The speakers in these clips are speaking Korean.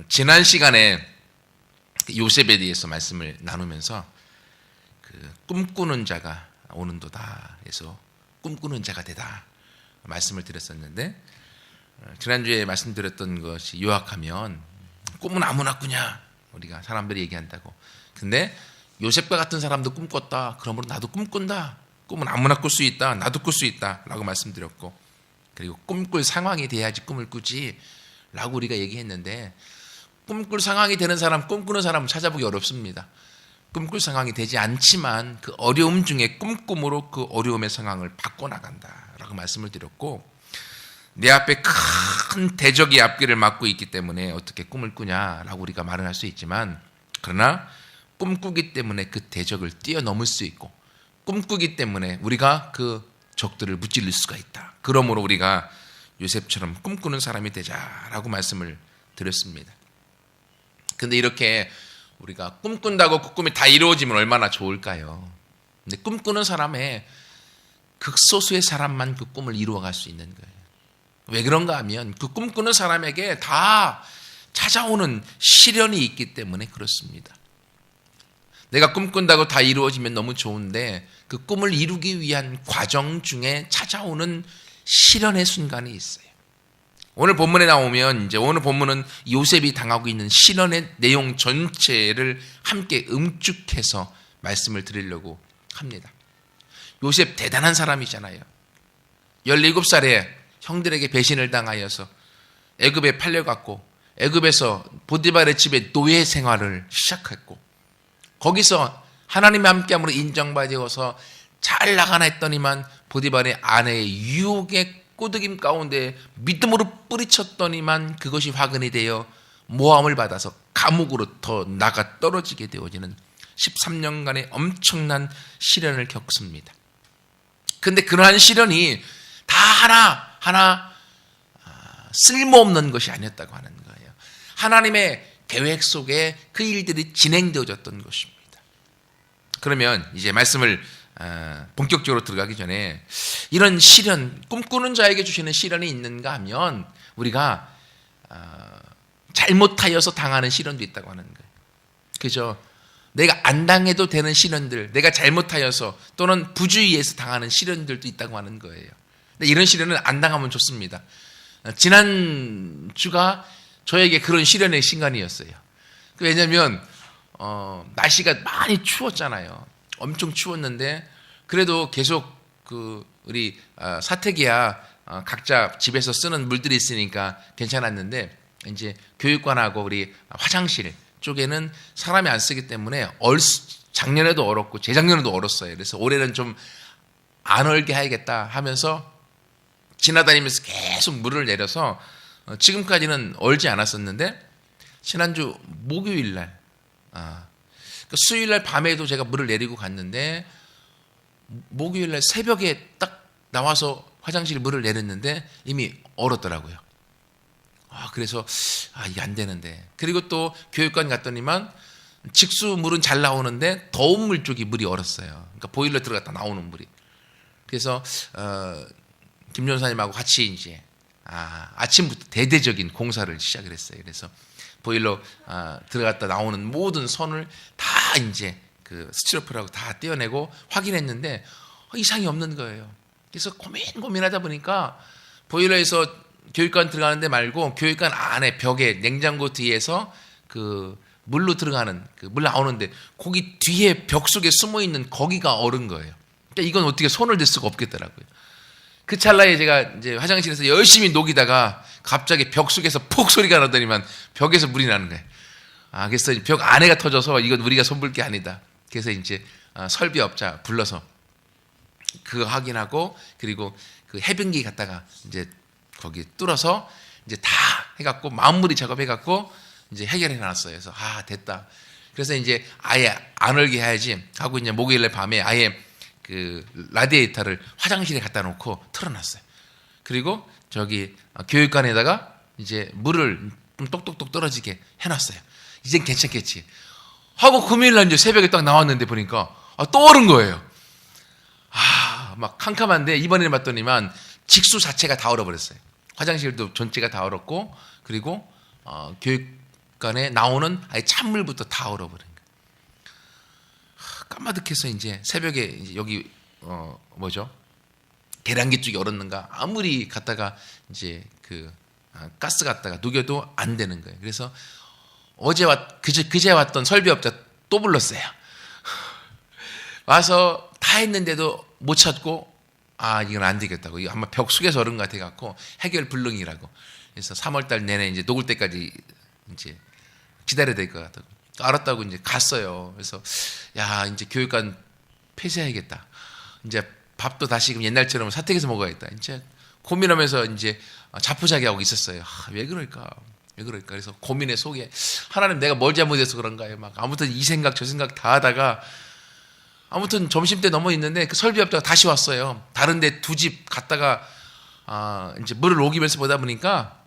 지난 시간에 요셉에 대해서 말씀을 나누면서 꿈꾸는 자가 오는도다 해서 꿈꾸는 자가 되다 말씀을 드렸었는데, 지난주에 말씀드렸던 것이 요약하면 꿈은 아무나 꾸냐, 우리가 사람들이 얘기한다고. 근데 요셉과 같은 사람도 꿈꿨다, 그러므로 나도 꿈꾼다. 꿈은 아무나 꿀 수 있다, 나도 꿀 수 있다 라고 말씀드렸고, 그리고 꿈꿀 상황이 돼야지 꿈을 꾸지 라고 우리가 얘기했는데, 꿈꿀 상황이 되는 사람, 꿈꾸는 사람은 찾아보기 어렵습니다. 꿈꿀 상황이 되지 않지만 그 어려움 중에 꿈꿈으로 그 어려움의 상황을 바꿔나간다라고 말씀을 드렸고, 내 앞에 큰 대적이 앞길을 막고 있기 때문에 어떻게 꿈을 꾸냐라고 우리가 말을 할 수 있지만, 그러나 꿈꾸기 때문에 그 대적을 뛰어넘을 수 있고, 꿈꾸기 때문에 우리가 그 적들을 무찔릴 수가 있다. 그러므로 우리가 요셉처럼 꿈꾸는 사람이 되자라고 말씀을 드렸습니다. 근데 이렇게 우리가 꿈꾼다고 그 꿈이 다 이루어지면 얼마나 좋을까요? 근데 꿈꾸는 사람의 극소수의 사람만 그 꿈을 이루어갈 수 있는 거예요. 왜 그런가 하면 그 꿈꾸는 사람에게 다 찾아오는 시련이 있기 때문에 그렇습니다. 내가 꿈꾼다고 다 이루어지면 너무 좋은데 그 꿈을 이루기 위한 과정 중에 찾아오는 시련의 순간이 있어요. 오늘 본문에 나오면, 이제 오늘 본문은 요셉이 당하고 있는 시련의 내용 전체를 함께 응축해서 말씀을 드리려고 합니다. 요셉 대단한 사람이잖아요. 17살에 형들에게 배신을 당하여서 애굽에 팔려갔고, 애굽에서 보디발의 집에 노예 생활을 시작했고, 거기서 하나님의 함께함으로 인정받아서 잘 나가나 했더니만 보디발의 아내의 유혹의 꼬드김 가운데 믿음으로 뿌리쳤더니만 그것이 화근이 되어 모함을 받아서 감옥으로 더 나가 떨어지게 되어지는 13년간의 엄청난 시련을 겪습니다. 근데 그러한 시련이 다 하나 쓸모없는 것이 아니었다고 하는 거예요. 하나님의 계획 속에 그 일들이 진행되어졌던 것입니다. 그러면 이제 말씀을 본격적으로 들어가기 전에, 이런 시련, 꿈꾸는 자에게 주시는 시련이 있는가 하면 우리가 잘못하여서 당하는 시련도 있다고 하는 거예요. 그죠? 내가 안 당해도 되는 시련들, 내가 잘못하여서 또는 부주의해서 당하는 시련들도 있다고 하는 거예요. 근데 이런 시련은 안 당하면 좋습니다. 지난 주가 저에게 그런 시련의 시간이었어요. 왜냐하면 날씨가 많이 추웠잖아요. 엄청 추웠는데 그래도 계속 우리 사택이야 각자 집에서 쓰는 물들이 있으니까 괜찮았는데, 이제 교육관하고 우리 화장실 쪽에는 사람이 안 쓰기 때문에 작년에도 얼었고 재작년에도 얼었어요. 그래서 올해는 좀 안 얼게 해야겠다 하면서 지나다니면서 계속 물을 내려서 지금까지는 얼지 않았었는데, 지난주 목요일 날, 수요일 날 밤에도 제가 물을 내리고 갔는데, 목요일 날 새벽에 딱 나와서 화장실 물을 내렸는데 이미 얼었더라고요. 그래서 이게 안 되는데. 그리고 또 교육관 갔더니만 직수 물은 잘 나오는데 더운 물 쪽이 물이 얼었어요. 그러니까 보일러 들어갔다 나오는 물이. 그래서 김 전사님하고 같이 이제 아침부터 대대적인 공사를 시작을 했어요. 그래서 보일러 들어갔다 나오는 모든 선을 다 이제 그 스티로폼하고 다 떼어내고 확인했는데 이상이 없는 거예요. 그래서 고민하다 보니까 보일러에서 교육관 들어가는 데 말고 교육관 안에 벽에 냉장고 뒤에서 그 물로 들어가는 그 물 나오는데 거기 뒤에 벽 속에 숨어 있는 거기가 얼은 거예요. 그러니까 이건 어떻게 손을 댈 수가 없겠더라고요. 그 찰나에 제가 이제 화장실에서 열심히 녹이다가 갑자기 벽 속에서 푹 소리가 나더니만 벽에서 물이 나는 거예요. 그래서 벽 안에가 터져서 이건 우리가 손볼 게 아니다. 그래서 이제 설비업자 불러서 그거 확인하고, 그리고 그 해변기 갖다가 이제 거기 뚫어서 이제 다 해갖고 마무리 작업해갖고 이제 해결해 놨어요. 그래서 됐다. 그래서 이제 아예 안 얼게 해야지 하고 이제 목요일날 밤에 아예 그 라디에이터를 화장실에 갖다 놓고 틀어놨어요. 그리고 저기 교육관에다가 이제 물을 좀 똑똑똑 떨어지게 해놨어요. 이젠 괜찮겠지 하고 금요일날 이제 새벽에 딱 나왔는데 보니까 또 얼은 거예요. 막 캄캄한데 이번에 봤더니만 직수 자체가 다 얼어버렸어요. 화장실도 전체가 다 얼었고, 그리고 교육관에 나오는 아예 찬물부터 다 얼어버린 거예요. 까마득해서 이제 새벽에 이제 여기 계량기 쪽에 얼었는가 아무리 갖다가 이제 가스 갖다가 녹여도 안 되는 거예요. 그래서 그제 왔던 설비업자 또 불렀어요. 와서 다 했는데도 못 찾고 이건 안 되겠다고. 이거 아마 벽 속에서 얼은 것 같아갖고 해결 불능이라고. 그래서 3월달 내내 이제 녹을 때까지 이제 기다려야 될 것 같다고. 알았다고 이제 갔어요. 그래서 이제 교육관 폐쇄해야겠다. 이제 밥도 다시 옛날처럼 사택에서 먹어야겠다. 이제 고민하면서 이제 자포자기하고 있었어요. 왜 그럴까? 그래서 고민의 속에 하나님 내가 뭘 잘못해서 그런가요? 막 아무튼 이 생각 저 생각 다 하다가 아무튼 점심때 넘어 있는데 그 설비업자가 다시 왔어요. 다른데 두 집 갔다가 이제 물을 녹이면서 보다 보니까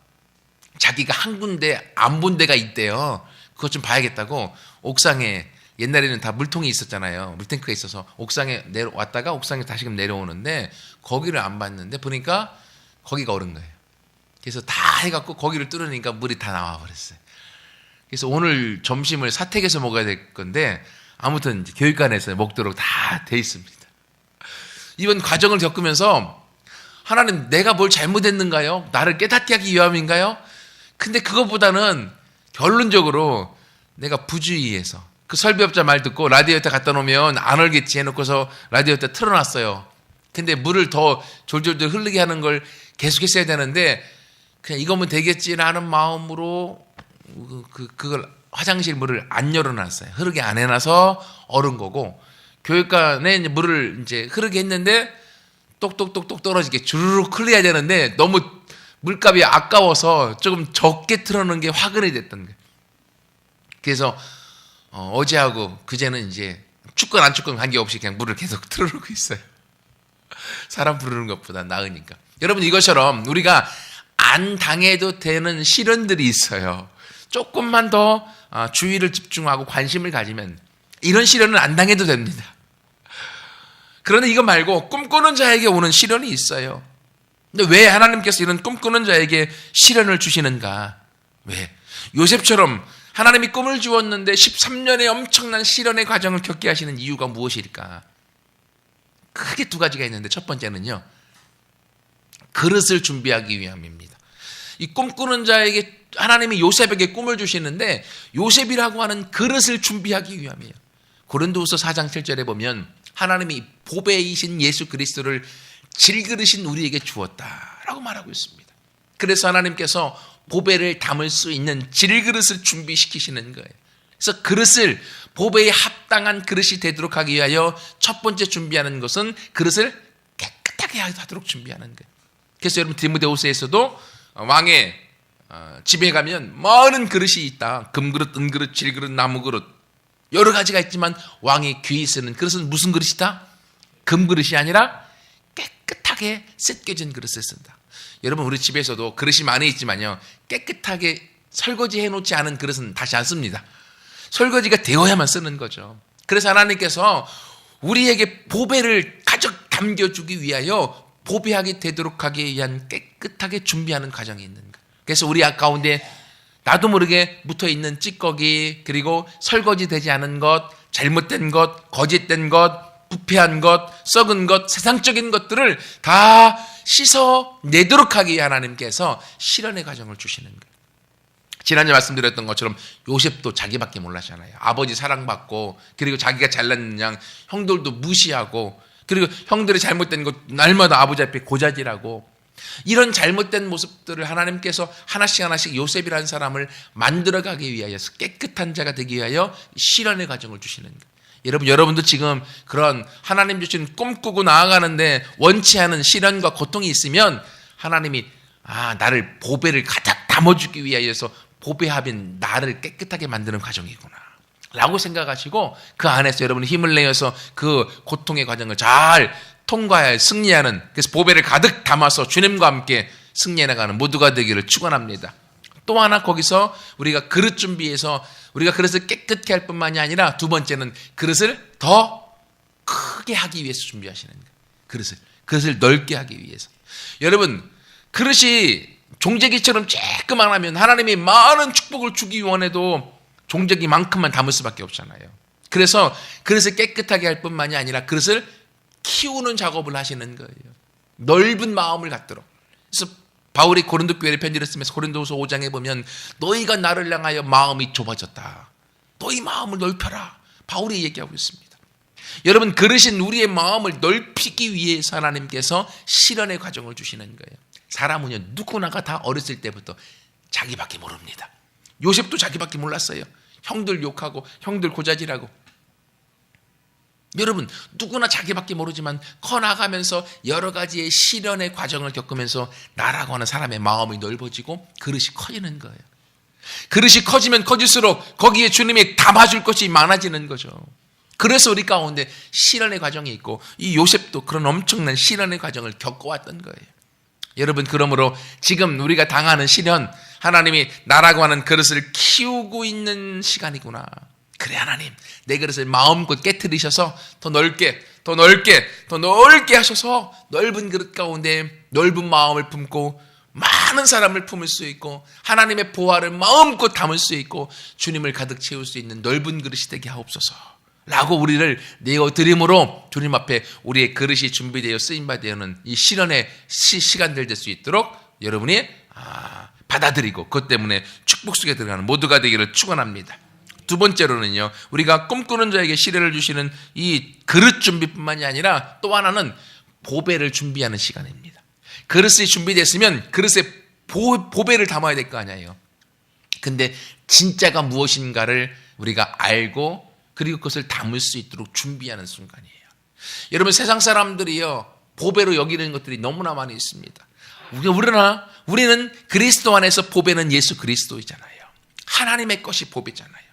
자기가 한 군데 안 본 데가 있대요. 그것 좀 봐야겠다고 옥상에 옛날에는 다 물통이 있었잖아요. 물탱크가 있어서 옥상에 내려왔다가 옥상에 다시금 내려오는데 거기를 안 봤는데 보니까 거기가 얼은 거예요. 그래서 다 해갖고 거기를 뚫으니까 물이 다 나와버렸어요. 그래서 오늘 점심을 사택에서 먹어야 될 건데 아무튼 이제 교육관에서 먹도록 다 돼 있습니다. 이번 과정을 겪으면서 하나님 내가 뭘 잘못했는가요? 나를 깨닫게 하기 위함인가요? 근데 그것보다는 결론적으로 내가 부주의해서 그 설비업자 말 듣고 라디에이터 갖다 놓으면 안 얼겠지 해놓고서 라디에이터 틀어놨어요. 근데 물을 더 졸졸졸 흐르게 하는 걸 계속했어야 되는데 그냥 이거면 되겠지라는 마음으로 그걸 화장실 물을 안 열어놨어요. 흐르게 안 해놔서 얼은 거고 교육관에 이제 물을 이제 흐르게 했는데 똑똑똑똑 떨어지게 주르륵 흘려야 되는데 너무 물값이 아까워서 조금 적게 틀어놓은 게 화근이 됐던 거예요. 그래서 어제하고 그제는 이제 춥건 안 춥건 관계없이 그냥 물을 계속 틀어놓고 있어요. 사람 부르는 것보다 나으니까. 여러분 이것처럼 우리가 안 당해도 되는 시련들이 있어요. 조금만 더 주의를 집중하고 관심을 가지면 이런 시련은 안 당해도 됩니다. 그런데 이거 말고 꿈꾸는 자에게 오는 시련이 있어요. 근데 왜 하나님께서 이런 꿈꾸는 자에게 시련을 주시는가? 왜? 요셉처럼 하나님이 꿈을 주었는데 13년의 엄청난 시련의 과정을 겪게 하시는 이유가 무엇일까? 크게 두 가지가 있는데 첫 번째는요. 그릇을 준비하기 위함입니다. 이 꿈꾸는 자에게 하나님이 요셉에게 꿈을 주시는데 요셉이라고 하는 그릇을 준비하기 위함이에요. 고린도후서 4장 7절에 보면 하나님이 보배이신 예수 그리스도를 질그릇인 우리에게 주었다라고 말하고 있습니다. 그래서 하나님께서 보배를 담을 수 있는 질그릇을 준비시키시는 거예요. 그래서 그릇을 보배에 합당한 그릇이 되도록 하기 위하여 첫 번째 준비하는 것은 그릇을 깨끗하게 하도록 준비하는 거예요. 그래서 여러분 디모데후서에서도 왕의 집에 가면 많은 그릇이 있다. 금그릇, 은그릇, 질그릇, 나무그릇 여러 가지가 있지만 왕이 귀히 쓰는 그릇은 무슨 그릇이다? 금그릇이 아니라 깨끗하게 씻겨진 그릇을 쓴다. 여러분 우리 집에서도 그릇이 많이 있지만요. 깨끗하게 설거지해 놓지 않은 그릇은 다시 안 씁니다. 설거지가 되어야만 쓰는 거죠. 그래서 하나님께서 우리에게 보배를 가득 담겨주기 위하여 보배하게 되도록 하기 위한 깨끗하게 준비하는 과정이 있는 거예요. 그래서 우리 가운데 나도 모르게 묻어있는 찌꺼기 그리고 설거지되지 않은 것, 잘못된 것, 거짓된 것, 부패한 것, 썩은 것, 세상적인 것들을 다 씻어내도록 하기 위해 하나님께서 시련의 과정을 주시는 거예요. 지난주에 말씀드렸던 것처럼 요셉도 자기밖에 몰랐잖아요. 아버지 사랑받고 그리고 자기가 잘난 양 형들도 무시하고 그리고 형들의 잘못된 것 날마다 아버지 앞에 고자질하고 이런 잘못된 모습들을 하나님께서 하나씩 요셉이라는 사람을 만들어가기 위하여 깨끗한 자가 되기 위하여 시련의 과정을 주시는 거예요. 여러분도 지금 그런 하나님 주신 꿈꾸고 나아가는데 원치 않은 시련과 고통이 있으면 하나님이 나를 보배를 가득 담아주기 위하여서 보배합인 나를 깨끗하게 만드는 과정이구나 라고 생각하시고 그 안에서 여러분이 힘을 내어서 그 고통의 과정을 잘 통과해 승리하는 그래서 보배를 가득 담아서 주님과 함께 승리해 나가는 모두가 되기를 축원합니다. 또 하나 거기서 우리가 그릇 준비해서 우리가 그릇을 깨끗게 할 뿐만이 아니라 두 번째는 그릇을 더 크게 하기 위해서 준비하시는 거예요. 그릇을 넓게 하기 위해서. 여러분 그릇이 종재기처럼 쬐끄만 하면 하나님이 많은 축복을 주기 원해도 종재기만큼만 담을 수밖에 없잖아요. 그래서 그릇을 깨끗하게 할 뿐만이 아니라 그릇을 키우는 작업을 하시는 거예요. 넓은 마음을 갖도록. 그래서 바울이 고린도 교회에 편지를 쓰면서 고린도후서 5장에 보면 너희가 나를 향하여 마음이 좁아졌다. 너희 마음을 넓혀라. 바울이 얘기하고 있습니다. 여러분, 그러신 우리의 마음을 넓히기 위해서 하나님께서 시련의 과정을 주시는 거예요. 사람은요, 누구나가 다 어렸을 때부터 자기밖에 모릅니다. 요셉도 자기밖에 몰랐어요. 형들 욕하고 형들 고자질하고. 여러분, 누구나 자기밖에 모르지만 커나가면서 여러 가지의 시련의 과정을 겪으면서 나라고 하는 사람의 마음이 넓어지고 그릇이 커지는 거예요. 그릇이 커지면 커질수록 거기에 주님이 담아줄 것이 많아지는 거죠. 그래서 우리 가운데 시련의 과정이 있고 이 요셉도 그런 엄청난 시련의 과정을 겪어왔던 거예요. 여러분, 그러므로 지금 우리가 당하는 시련, 하나님이 나라고 하는 그릇을 키우고 있는 시간이구나. 그래, 하나님, 내 그릇을 마음껏 깨트리셔서 더 넓게 하셔서 넓은 그릇 가운데 넓은 마음을 품고 많은 사람을 품을 수 있고 하나님의 보화를 마음껏 담을 수 있고 주님을 가득 채울 수 있는 넓은 그릇이 되게 하옵소서 라고 우리를 내어드림으로 주님 앞에 우리의 그릇이 준비되어 쓰임받되어는 이 시련의 시간들 될 수 있도록 여러분이 받아들이고 그것 때문에 축복 속에 들어가는 모두가 되기를 축원합니다. 두 번째로는요, 우리가 꿈꾸는 자에게 시련을 주시는 이 그릇 준비뿐만이 아니라 또 하나는 보배를 준비하는 시간입니다. 그릇이 준비됐으면 그릇에 보배를 담아야 될 거 아니에요. 근데 진짜가 무엇인가를 우리가 알고 그리고 그것을 담을 수 있도록 준비하는 순간이에요. 여러분, 세상 사람들이요, 보배로 여기는 것들이 너무나 많이 있습니다. 우리는 그리스도 안에서 보배는 예수 그리스도이잖아요. 하나님의 것이 보배잖아요.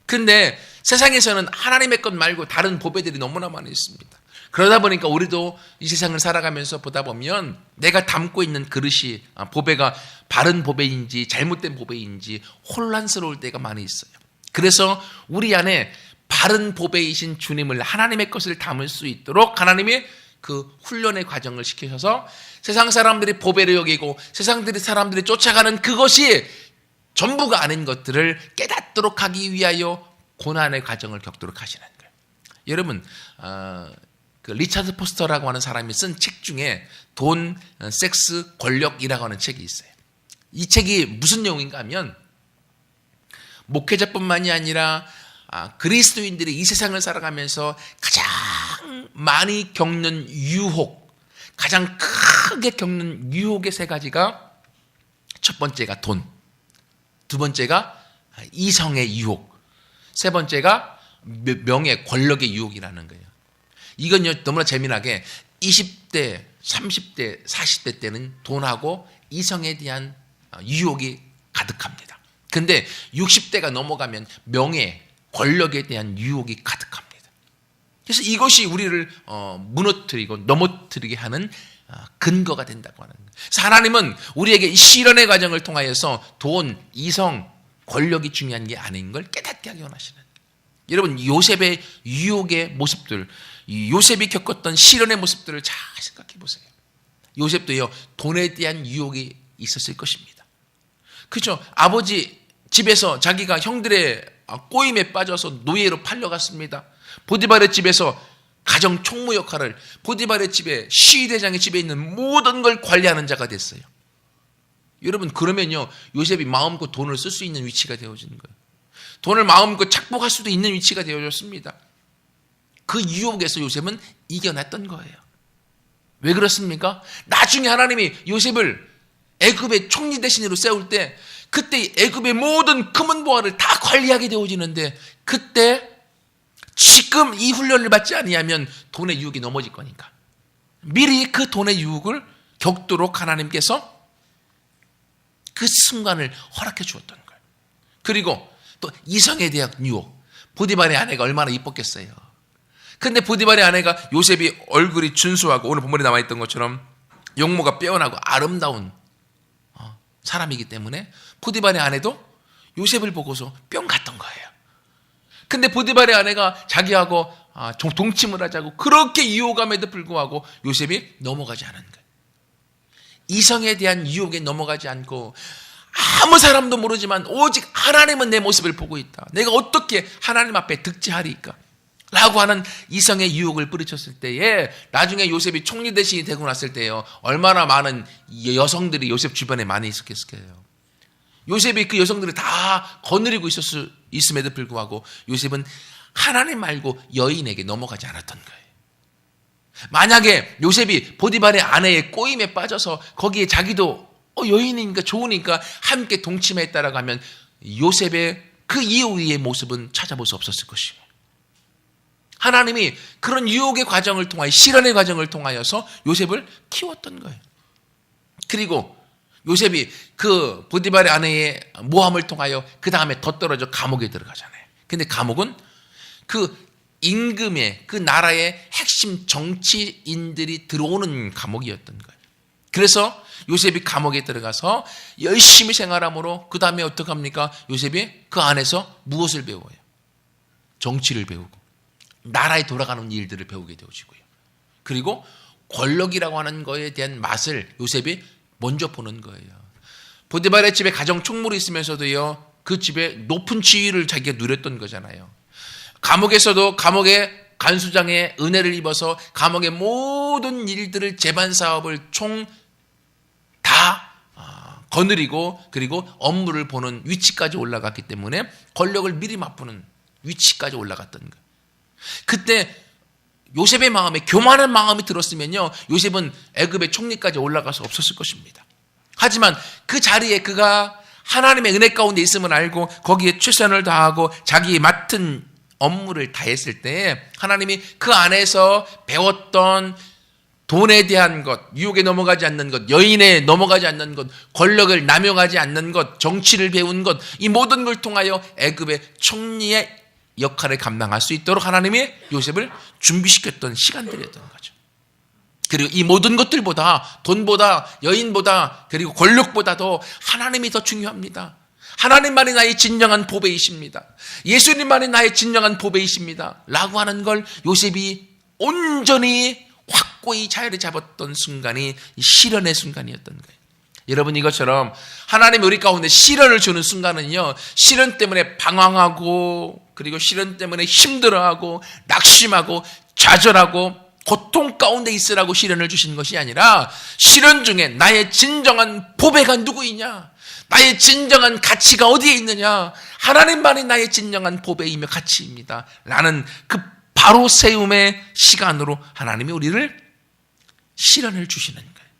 근데 세상에서는 하나님의 것 말고 다른 보배들이 너무나 많이 있습니다. 그러다 보니까 우리도 이 세상을 살아가면서 보다 보면 내가 담고 있는 그릇이 보배가 바른 보배인지 잘못된 보배인지 혼란스러울 때가 많이 있어요. 그래서 우리 안에 바른 보배이신 주님을, 하나님의 것을 담을 수 있도록 하나님이 그 훈련의 과정을 시키셔서 세상 사람들이 보배를 여기고 세상 사람들이 쫓아가는 그것이 전부가 아닌 것들을 깨닫도록 하기 위하여 고난의 과정을 겪도록 하시는 거예요. 여러분, 그 리차드 포스터라고 하는 사람이 쓴 책 중에 돈, 섹스, 권력이라고 하는 책이 있어요. 이 책이 무슨 내용인가 하면 목회자뿐만이 아니라 그리스도인들이 이 세상을 살아가면서 가장 많이 겪는 유혹, 가장 크게 겪는 유혹의 세 가지가 첫 번째가 돈, 두 번째가 이성의 유혹, 세 번째가 명예, 권력의 유혹이라는 거예요. 이건 너무나 재미나게 20대, 30대, 40대 때는 돈하고 이성에 대한 유혹이 가득합니다. 근데 60대가 넘어가면 명예, 권력에 대한 유혹이 가득합니다. 그래서 이것이 우리를 무너뜨리고 넘어뜨리게 하는 근거가 된다고 하는 거예요. 그래서 하나님은 우리에게 이 시련의 과정을 통하여서 돈, 이성, 권력이 중요한 게 아닌 걸 깨닫게 하기 원하시는 거예요. 여러분, 요셉의 유혹의 모습들, 요셉이 겪었던 시련의 모습들을 잘 생각해 보세요. 요셉도요, 돈에 대한 유혹이 있었을 것입니다. 그렇죠? 아버지 집에서 자기가 형들의 꼬임에 빠져서 노예로 팔려갔습니다. 보디발의 집에서 가정 총무 역할을, 보디발의 집에, 시대장의 집에 있는 모든 걸 관리하는 자가 됐어요. 여러분, 그러면요, 요셉이 마음껏 돈을 쓸 수 있는 위치가 되어지는 거예요. 돈을 마음껏 착복할 수도 있는 위치가 되어졌습니다. 그 유혹에서 요셉은 이겨냈던 거예요. 왜 그렇습니까? 나중에 하나님이 요셉을 애굽의 총리 대신으로 세울 때 그때 애굽의 모든 금은 보화를 다 관리하게 되어지는데 그때 지금 이 훈련을 받지 아니하면 돈의 유혹이 넘어질 거니까 미리 그 돈의 유혹을 겪도록 하나님께서 그 순간을 허락해 주었던 거예요. 그리고 또 이성에 대한 유혹. 보디발의 아내가 얼마나 이뻤겠어요. 근데 보디발의 아내가 요셉이 얼굴이 준수하고 오늘 본문에 나와 있던 것처럼 용모가 빼어나고 아름다운 사람이기 때문에 보디발의 아내도 요셉을 보고서 뿅 갔던 거예요. 근데 보디발의 아내가 자기하고 동침을 하자고 그렇게 유혹함에도 불구하고 요셉이 넘어가지 않은 거예요. 이성에 대한 유혹에 넘어가지 않고 아무 사람도 모르지만 오직 하나님은 내 모습을 보고 있다. 내가 어떻게 하나님 앞에 득지하리까? 라고 하는 이성의 유혹을 뿌리쳤을 때에 나중에 요셉이 총리 대신이 되고 났을 때요, 얼마나 많은 여성들이 요셉 주변에 많이 있었겠어요. 요셉이 그 여성들을 다 거느리고 있음에도 불구하고 요셉은 하나님 말고 여인에게 넘어가지 않았던 거예요. 만약에 요셉이 보디발의 아내의 꼬임에 빠져서 거기에 자기도 여인이니까 좋으니까 함께 동침했다라고 하면 요셉의 그 이후의 모습은 찾아볼 수 없었을 것이에요. 하나님이 그런 유혹의 과정을 통하여, 실현의 과정을 통하여서 요셉을 키웠던 거예요. 그리고 요셉이 그 보디발의 아내의 모함을 통하여 그 다음에 더 떨어져 감옥에 들어가잖아요. 근데 감옥은 그 임금의, 그 나라의 핵심 정치인들이 들어오는 감옥이었던 거예요. 그래서 요셉이 감옥에 들어가서 열심히 생활함으로 그 다음에 어떻게 합니까? 요셉이 그 안에서 무엇을 배워요? 정치를 배우고 나라에 돌아가는 일들을 배우게 되어지고요. 그리고 권력이라고 하는 거에 대한 맛을 요셉이 먼저 보는 거예요. 보디발의 집에 가정 총무로 있으면서도요, 그 집에 높은 지위를 자기가 누렸던 거잖아요. 감옥에서도 감옥의 간수장의 은혜를 입어서 감옥의 모든 일들을, 재반 사업을 총 다 거느리고 그리고 업무를 보는 위치까지 올라갔기 때문에 권력을 미리 맛보는 위치까지 올라갔던 거예요. 그때 요셉의 마음에 교만한 마음이 들었으면요, 요셉은 애굽의 총리까지 올라갈 수 없었을 것입니다. 하지만 그 자리에 그가 하나님의 은혜 가운데 있음을 알고 거기에 최선을 다하고 자기 맡은 업무를 다했을 때 하나님이 그 안에서 배웠던 돈에 대한 것, 유혹에 넘어가지 않는 것, 여인에 넘어가지 않는 것, 권력을 남용하지 않는 것, 정치를 배운 것, 이 모든 걸 통하여 애굽의 총리의 역할을 감당할 수 있도록 하나님이 요셉을 준비시켰던 시간들이었던 거죠. 그리고 이 모든 것들보다, 돈보다, 여인보다, 그리고 권력보다도 하나님이 더 중요합니다. 하나님만이 나의 진정한 보배이십니다. 예수님만이 나의 진정한 보배이십니다. 라고 하는 걸 요셉이 온전히 확고히 자리를 잡았던 순간이 실현의 순간이었던 거예요. 여러분, 이것처럼 하나님이 우리 가운데 시련을 주는 순간은요, 시련 때문에 방황하고 그리고 시련 때문에 힘들어하고 낙심하고 좌절하고 고통 가운데 있으라고 시련을 주신 것이 아니라 시련 중에 나의 진정한 보배가 누구이냐, 나의 진정한 가치가 어디에 있느냐, 하나님만이 나의 진정한 보배이며 가치입니다 라는 그 바로 세움의 시간으로 하나님이 우리를 시련을 주시는 거예요.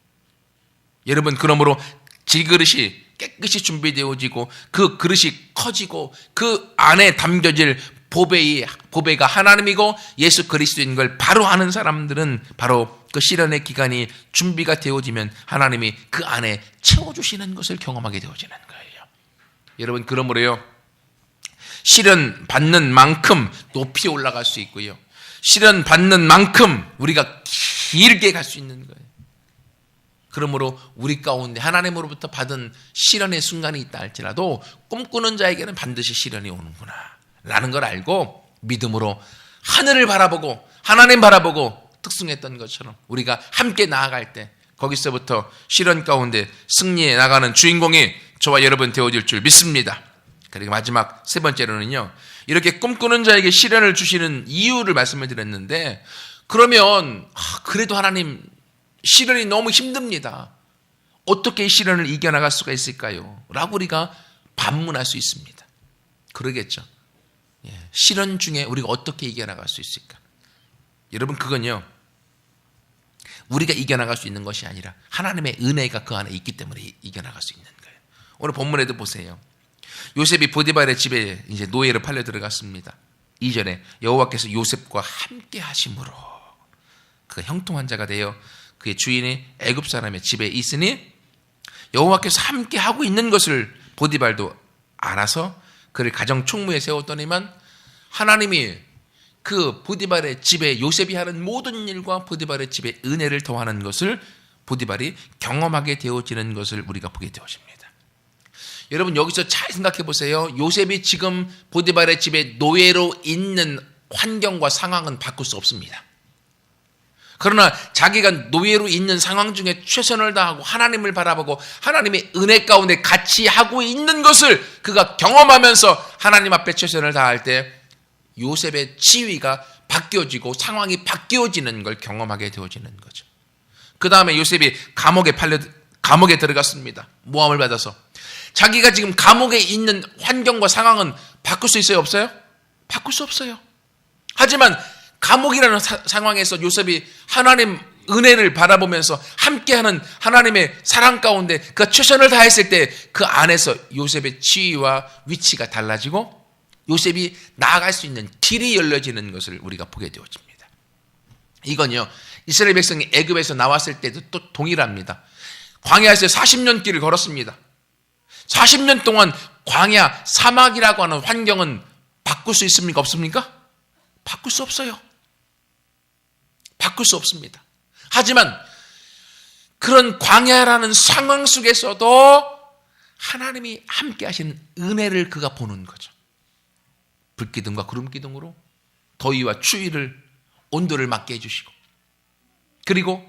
여러분, 그러므로 질그릇이 깨끗이 준비되어지고 그 그릇이 커지고 그 안에 담겨질 보배가 하나님이고 예수 그리스도인 걸 바로 아는 사람들은 바로 그 시련의 기간이 준비가 되어지면 하나님이 그 안에 채워주시는 것을 경험하게 되어지는 거예요. 여러분, 그러므로요, 시련 받는 만큼 높이 올라갈 수 있고요, 시련 받는 만큼 우리가 길게 갈 수 있는 거예요. 그러므로 우리 가운데 하나님으로부터 받은 시련의 순간이 있다 할지라도 꿈꾸는 자에게는 반드시 시련이 오는구나 라는 걸 알고 믿음으로 하늘을 바라보고 하나님 바라보고 특승했던 것처럼 우리가 함께 나아갈 때 거기서부터 시련 가운데 승리해 나가는 주인공이 저와 여러분 되어질 줄 믿습니다. 그리고 마지막 세 번째로는요, 이렇게 꿈꾸는 자에게 시련을 주시는 이유를 말씀을 드렸는데, 그러면 그래도 하나님 시련이 너무 힘듭니다. 어떻게 시련을 이겨나갈 수가 있을까요? 라고 우리가 반문할 수 있습니다. 그러겠죠. 시련 중에 우리가 어떻게 이겨나갈 수 있을까? 여러분, 그건요, 우리가 이겨나갈 수 있는 것이 아니라 하나님의 은혜가 그 안에 있기 때문에 이겨나갈 수 있는 거예요. 오늘 본문에도 보세요. 요셉이 보디발의 집에 이제 노예로 팔려 들어갔습니다. 2절에 여호와께서 요셉과 함께 하심으로 그가 형통한 자가 되어 그의 주인이 애굽 사람의 집에 있으니 여호와께서 함께 하고 있는 것을 보디발도 알아서 그를 가정 총무에 세웠더니만 하나님이 그 보디발의 집에 요셉이 하는 모든 일과 보디발의 집에 은혜를 더하는 것을 보디발이 경험하게 되어지는 것을 우리가 보게 되어집니다. 여러분, 여기서 잘 생각해 보세요. 요셉이 지금 보디발의 집에 노예로 있는 환경과 상황은 바꿀 수 없습니다. 그러나 자기가 노예로 있는 상황 중에 최선을 다하고 하나님을 바라보고 하나님의 은혜 가운데 같이 하고 있는 것을 그가 경험하면서 하나님 앞에 최선을 다할 때 요셉의 지위가 바뀌어지고 상황이 바뀌어지는 걸 경험하게 되어지는 거죠. 그 다음에 요셉이 감옥에 들어갔습니다. 모함을 받아서. 자기가 지금 감옥에 있는 환경과 상황은 바꿀 수 있어요? 없어요? 바꿀 수 없어요. 하지만 감옥이라는 상황에서 요셉이 하나님 은혜를 바라보면서 함께하는 하나님의 사랑 가운데 그 최선을 다했을 때 그 안에서 요셉의 지위와 위치가 달라지고 요셉이 나아갈 수 있는 길이 열려지는 것을 우리가 보게 되어집니다. 이건요, 이스라엘 백성이 애굽에서 나왔을 때도 또 동일합니다. 광야에서 40년 길을 걸었습니다. 40년 동안 광야, 사막이라고 하는 환경은 바꿀 수 있습니까? 없습니까? 바꿀 수 없어요. 바꿀 수 없습니다. 하지만 그런 광야라는 상황 속에서도 하나님이 함께 하시는 은혜를 그가 보는 거죠. 불기둥과 구름기둥으로 더위와 추위를, 온도를 맞게 해주시고, 그리고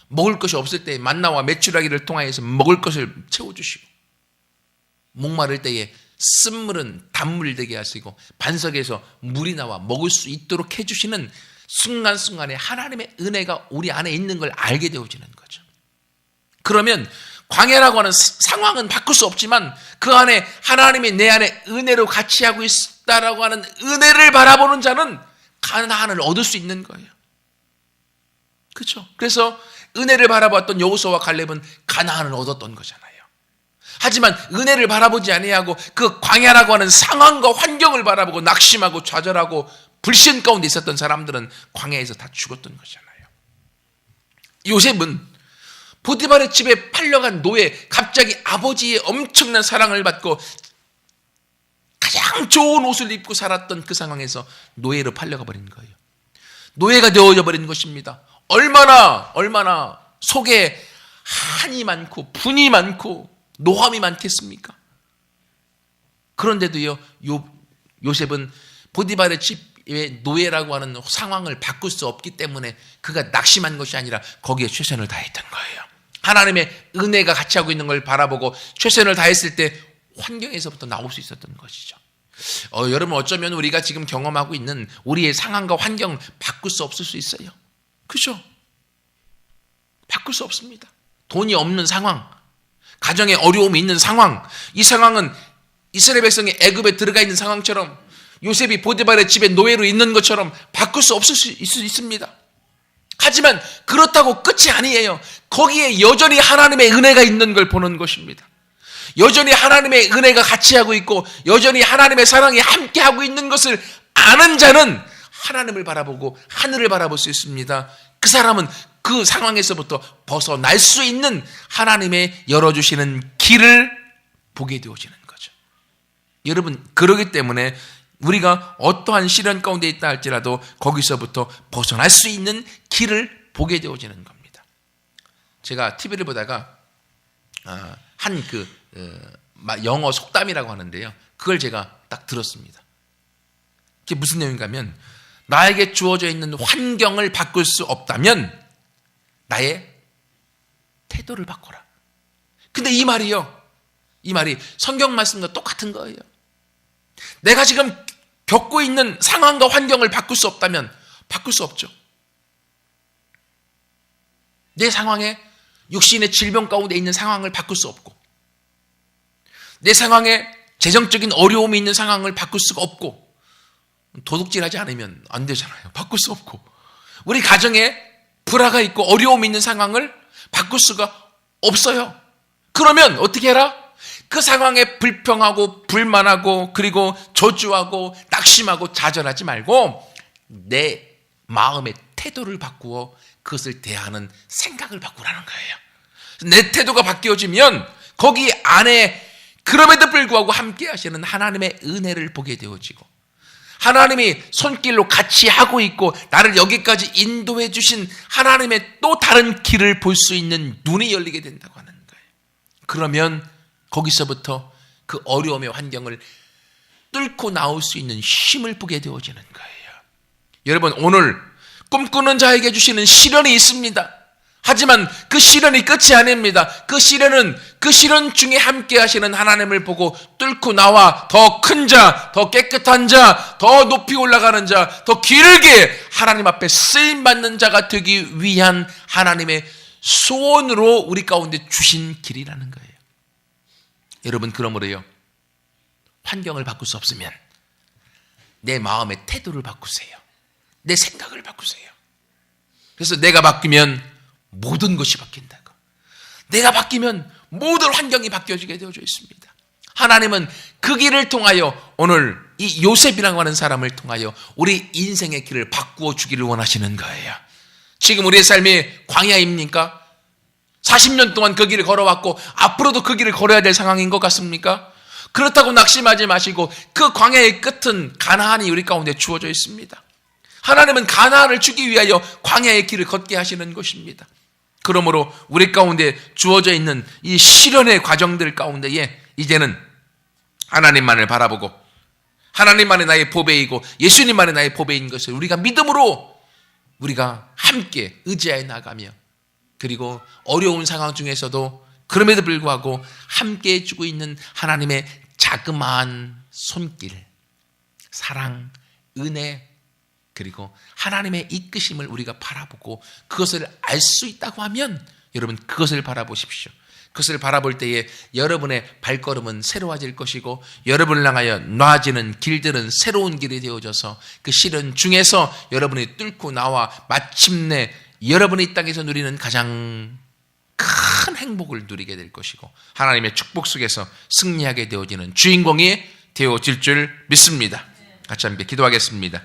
먹을 것이 없을 때 만나와 메추라기를 통하여서 먹을 것을 채워주시고, 목마를 때에 쓴물은 단물 되게 하시고 반석에서 물이 나와 먹을 수 있도록 해주시는 순간순간에 하나님의 은혜가 우리 안에 있는 걸 알게 되어지는 거죠. 그러면 광야라고 하는 상황은 바꿀 수 없지만 그 안에 하나님이 내 안에 은혜로 같이 하고 있다라고 하는 은혜를 바라보는 자는 가나안을 얻을 수 있는 거예요. 그렇죠? 그래서 은혜를 바라봤던 여호수아와 갈렙은 가나안을 얻었던 거잖아요. 하지만 은혜를 바라보지 아니하고 그 광야라고 하는 상황과 환경을 바라보고 낙심하고 좌절하고 불신 가운데 있었던 사람들은 광야에서 다 죽었던 거잖아요. 요셉은 보디발의 집에 팔려간 노예, 갑자기 아버지의 엄청난 사랑을 받고 가장 좋은 옷을 입고 살았던 그 상황에서 노예로 팔려가 버린 거예요. 노예가 되어져 버린 것입니다. 얼마나 속에 한이 많고 분이 많고 노함이 많겠습니까? 그런데도요, 요셉은 보디발의 집의 노예라고 하는 상황을 바꿀 수 없기 때문에 그가 낙심한 것이 아니라 거기에 최선을 다했던 거예요. 하나님의 은혜가 같이 하고 있는 걸 바라보고 최선을 다했을 때 환경에서부터 나올 수 있었던 것이죠. 여러분, 어쩌면 우리가 지금 경험하고 있는 우리의 상황과 환경 바꿀 수 없을 수 있어요. 그죠? 바꿀 수 없습니다. 돈이 없는 상황, 가정에 어려움이 있는 상황, 이 상황은 이스라엘 백성이 애굽에 들어가 있는 상황처럼 요셉이 보디발의 집에 노예로 있는 것처럼 바꿀 수 없을 수 있습니다. 하지만 그렇다고 끝이 아니에요. 거기에 여전히 하나님의 은혜가 있는 걸 보는 것입니다. 여전히 하나님의 은혜가 같이 하고 있고 여전히 하나님의 사랑이 함께 하고 있는 것을 아는 자는 하나님을 바라보고 하늘을 바라볼 수 있습니다. 그 사람은 그 상황에서부터 벗어날 수 있는 하나님의 열어주시는 길을 보게 되어지는 거죠. 여러분, 그러기 때문에 우리가 어떠한 시련 가운데 있다 할지라도 거기서부터 벗어날 수 있는 길을 보게 되어지는 겁니다. 제가 TV를 보다가 한 영어 속담이라고 하는데요, 그걸 제가 딱 들었습니다. 그게 무슨 내용인가 하면, 나에게 주어져 있는 환경을 바꿀 수 없다면 나의 태도를 바꿔라. 근데 이 말이 성경 말씀과 똑같은 거예요. 내가 지금 겪고 있는 상황과 환경을 바꿀 수 없다면 바꿀 수 없죠. 내 상황에 육신의 질병 가운데 있는 상황을 바꿀 수 없고, 내 상황에 재정적인 어려움이 있는 상황을 바꿀 수가 없고, 도둑질하지 않으면 안 되잖아요. 바꿀 수 없고, 우리 가정에 불화가 있고 어려움이 있는 상황을 바꿀 수가 없어요. 그러면 어떻게 해라? 그 상황에 불평하고 불만하고 그리고 저주하고 낙심하고 좌절하지 말고 내 마음의 태도를 바꾸어 그것을 대하는 생각을 바꾸라는 거예요. 내 태도가 바뀌어지면 거기 안에 그럼에도 불구하고 함께 하시는 하나님의 은혜를 보게 되어지고, 하나님이 손길로 같이 하고 있고 나를 여기까지 인도해 주신 하나님의 또 다른 길을 볼 수 있는 눈이 열리게 된다고 하는 거예요. 그러면 거기서부터 그 어려움의 환경을 뚫고 나올 수 있는 힘을 보게 되어지는 거예요. 여러분, 오늘 꿈꾸는 자에게 주시는 시련이 있습니다. 하지만 그 시련이 끝이 아닙니다. 그 시련 중에 함께 하시는 하나님을 보고 뚫고 나와 더 큰 자, 더 깨끗한 자, 더 높이 올라가는 자, 더 길게 하나님 앞에 쓰임받는 자가 되기 위한 하나님의 소원으로 우리 가운데 주신 길이라는 거예요. 여러분, 그러므로요, 환경을 바꿀 수 없으면 내 마음의 태도를 바꾸세요. 내 생각을 바꾸세요. 그래서 내가 바뀌면 모든 것이 바뀐다고. 내가 바뀌면 모든 환경이 바뀌어지게 되어져 있습니다. 하나님은 그 길을 통하여 오늘 이 요셉이라고 하는 사람을 통하여 우리 인생의 길을 바꾸어 주기를 원하시는 거예요. 지금 우리의 삶이 광야입니까? 40년 동안 그 길을 걸어왔고 앞으로도 그 길을 걸어야 될 상황인 것 같습니까? 그렇다고 낙심하지 마시고 그 광야의 끝은 가나안이 우리 가운데 주어져 있습니다. 하나님은 가나안을 주기 위하여 광야의 길을 걷게 하시는 것입니다. 그러므로 우리 가운데 주어져 있는 이 시련의 과정들 가운데에 이제는 하나님만을 바라보고 하나님만이 나의 보배이고 예수님만이 나의 보배인 것을 우리가 믿음으로 우리가 함께 의지하여 나가며, 그리고 어려운 상황 중에서도 그럼에도 불구하고 함께 해주고 있는 하나님의 자그마한 손길, 사랑, 은혜, 그리고 하나님의 이끄심을 우리가 바라보고 그것을 알 수 있다고 하면 여러분, 그것을 바라보십시오. 그것을 바라볼 때에 여러분의 발걸음은 새로워질 것이고 여러분을 향하여 놔지는 길들은 새로운 길이 되어져서 그 시련 중에서 여러분이 뚫고 나와 마침내 여러분이 이 땅에서 누리는 가장 큰 행복을 누리게 될 것이고 하나님의 축복 속에서 승리하게 되어지는 주인공이 되어질 줄 믿습니다. 같이 함께 기도하겠습니다.